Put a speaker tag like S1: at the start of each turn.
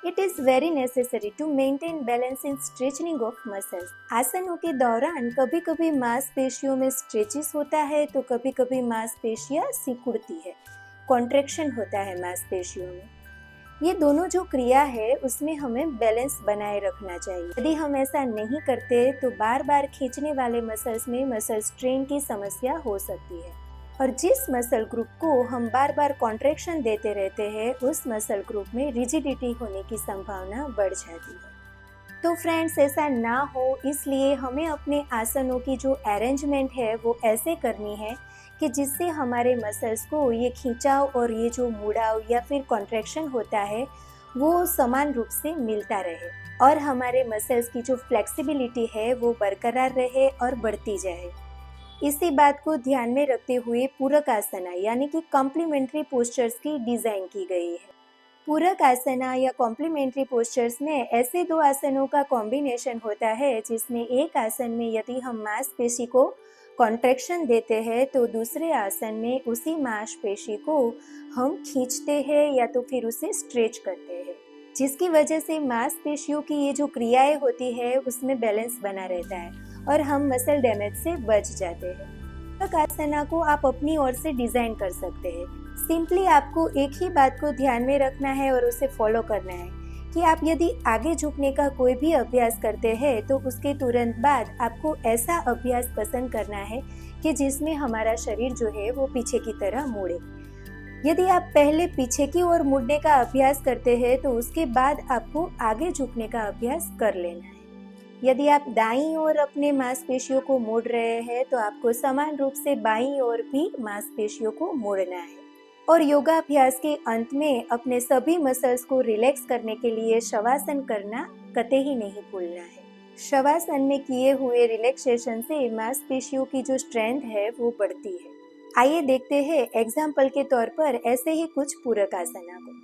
S1: It is very necessary to maintain balance in stretching of muscles. आसनों के दौरान कभी कभी मांसपेशियों में स्ट्रेचेस होता है तो कभी कभी मांसपेशियां सिकुड़ती है, कॉन्ट्रैक्शन होता है मांसपेशियों में। ये दोनों जो क्रिया है उसमें हमें बैलेंस बनाए रखना चाहिए। यदि हम ऐसा नहीं करते तो बार बार खींचने वाले मसल्स में मसल स्ट्रेन की समस्या हो सकती है, और जिस मसल ग्रुप को हम बार बार कॉन्ट्रैक्शन देते रहते हैं उस मसल ग्रुप में रिजिडिटी होने की संभावना बढ़ जाती है। तो फ्रेंड्स, ऐसा ना हो इसलिए हमें अपने आसनों की जो अरेंजमेंट है वो ऐसे करनी है कि जिससे हमारे मसल्स को ये खिंचाव और ये जो मुड़ाव या फिर कॉन्ट्रैक्शन होता है वो समान रूप से मिलता रहे, और हमारे मसल्स की जो फ्लेक्सिबिलिटी है वो बरकरार रहे और बढ़ती जाए। इसी बात को ध्यान में रखते हुए पूरक आसना यानी कि कॉम्प्लीमेंट्री पोस्चर्स की डिज़ाइन की गई है। पूरक आसना या कॉम्प्लीमेंट्री पोस्चर्स में ऐसे दो आसनों का कॉम्बिनेशन होता है जिसमें एक आसन में यदि हम मांसपेशी को कॉन्ट्रैक्शन देते हैं तो दूसरे आसन में उसी मांसपेशी को हम खींचते हैं या तो फिर उसे स्ट्रेच करते हैं, जिसकी वजह से मांसपेशियों की ये जो क्रियाएं होती है उसमें बैलेंस बना रहता है और हम मसल डैमेज से बच जाते हैं। पूरक आसना को आप अपनी ओर से डिज़ाइन कर सकते हैं। सिंपली आपको एक ही बात को ध्यान में रखना है और उसे फॉलो करना है कि आप यदि आगे झुकने का कोई भी अभ्यास करते हैं तो उसके तुरंत बाद आपको ऐसा अभ्यास पसंद करना है कि जिसमें हमारा शरीर जो है वो पीछे की तरह मुड़े। यदि आप पहले पीछे की ओर मुड़ने का अभ्यास करते हैं तो उसके बाद आपको आगे झुकने का अभ्यास कर लेना है। यदि आप दाईं ओर अपने मांसपेशियों को मोड़ रहे हैं तो आपको समान रूप से बाईं ओर भी मांसपेशियों को मोड़ना है। और योगाभ्यास के अंत में अपने सभी मसल्स को रिलैक्स करने के लिए शवासन करना कतई नहीं भूलना है। शवासन में किए हुए रिलैक्सेशन से मांसपेशियों की जो स्ट्रेंथ है वो बढ़ती है। आइए देखते हैं एग्जाम्पल के तौर पर ऐसे ही कुछ पूरक आसना को।